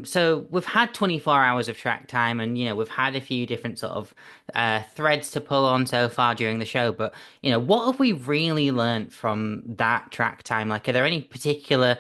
So we've had 24 hours of track time and, we've had a few different sort of threads to pull on so far during the show. But, what have we really learned from that track time? Like, are there any particular,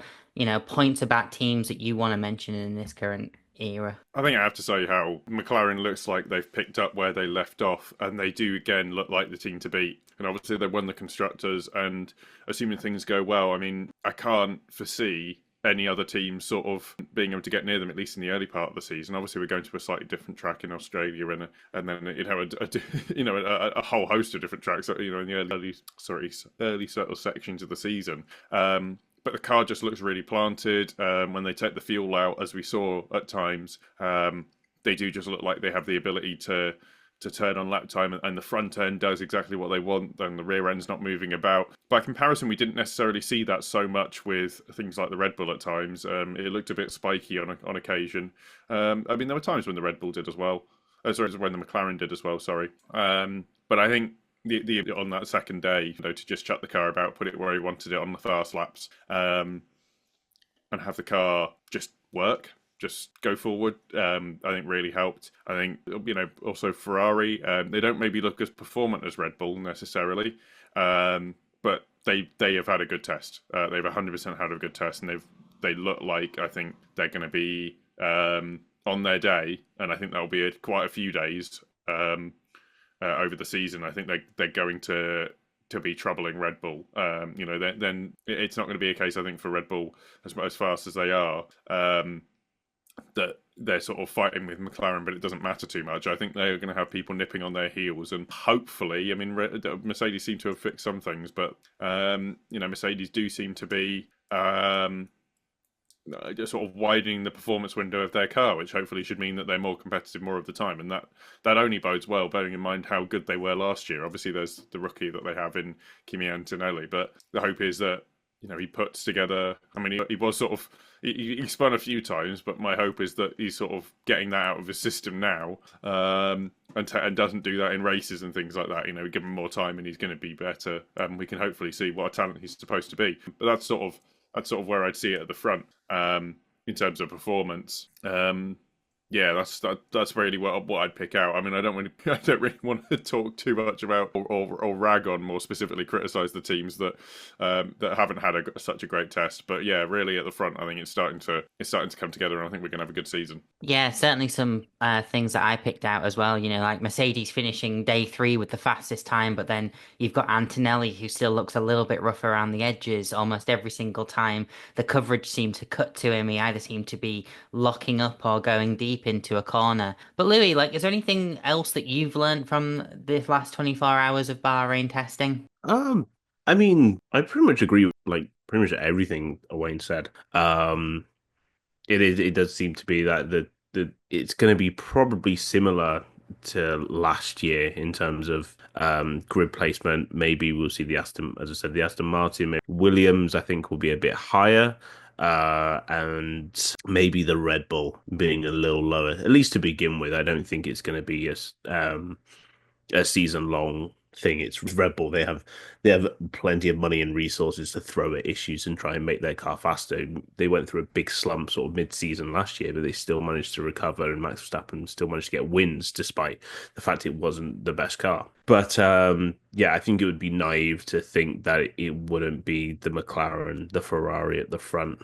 points about teams that you want to mention in this current era? I think I have to say how McLaren looks like they've picked up where they left off, and they do again look like the team to beat. And obviously, they won the constructors, and assuming things go well, I mean, I can't foresee any other team sort of being able to get near them, at least in the early part of the season. Obviously, we're going to a slightly different track in Australia, and then a whole host of different tracks, in the early sort of sections of the season. But the car just looks really planted. When they take the fuel out, as we saw at times, they do just look like they have the ability to turn on lap time, and the front end does exactly what they want, and the rear end's not moving about. By comparison, we didn't necessarily see that so much with things like the Red Bull at times. It looked a bit spiky on occasion. I mean, there were times when the Red Bull did as well. Sorry, when the McLaren did as well, sorry. But I think the on that second day, to just chuck the car about, put it where he wanted it on the fast laps, and have the car just work, just go forward. I think really helped. I think also Ferrari. They don't maybe look as performant as Red Bull necessarily, but they have had a good test. They've 100% had a good test, and they look like, I think they're going to be on their day, and I think that'll be quite a few days. Over the season, I think they're going to be troubling Red Bull. Then it's not going to be a case, I think, for Red Bull as fast as they are, that they're sort of fighting with McLaren, but it doesn't matter too much. I think they're going to have people nipping on their heels, and hopefully, I mean, Mercedes seem to have fixed some things, but Mercedes do seem to be just sort of widening the performance window of their car, which hopefully should mean that they're more competitive more of the time, and that only bodes well, bearing in mind how good they were last year. Obviously, there's the rookie that they have in Kimi Antonelli, but the hope is that he puts together. I mean, he was sort of he spun a few times, but my hope is that he's sort of getting that out of his system now, and doesn't do that in races and things like that. Give him more time, and he's going to be better. We can hopefully see what a talent he's supposed to be. But that's sort of where I'd see it at the front, in terms of performance. Yeah, that's really what I'd pick out. I mean, I don't really want to talk too much about or rag on, more specifically criticize the teams that haven't had such a great test. But yeah, really at the front, I think it's starting to come together, and I think we're going to have a good season. Yeah, certainly some things that I picked out as well. Like Mercedes finishing day three with the fastest time, but then you've got Antonelli who still looks a little bit rough around the edges almost every single time. The coverage seemed to cut to him. He either seemed to be locking up or going deep into a corner. But Louis, like, is there anything else that you've learned from the last 24 hours of Bahrain testing? Um, I mean, I pretty much agree with like pretty much everything Owain said. It does seem to be that the it's going to be probably similar to last year in terms of grid placement. Maybe we'll see the Aston, as I said, the Aston Martin. Maybe Williams, I think, will be a bit higher. And maybe the Red Bull being a little lower, at least to begin with. I don't think it's going to be a season long thing. It's Red Bull. They have plenty of money and resources to throw at issues and try and make their car faster. They went through a big slump sort of mid-season last year, but they still managed to recover, and Max Verstappen still managed to get wins despite the fact it wasn't the best car. But yeah, I think it would be naive to think that it wouldn't be the McLaren, the Ferrari at the front,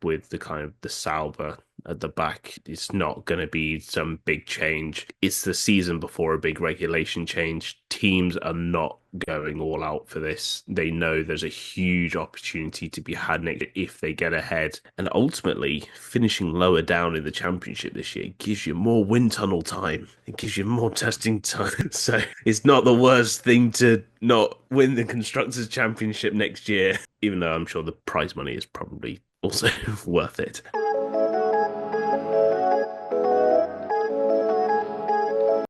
with the kind of the Sauber at the back. It's not going to be some big change. It's the season before a big regulation change. Teams are not going all out for this. They know there's a huge opportunity to be had next year if they get ahead. And ultimately, finishing lower down in the championship this year gives you more wind tunnel time. It gives you more testing time. So it's not the worst thing to not win the Constructors' Championship next year, even though I'm sure the prize money is probably also worth it.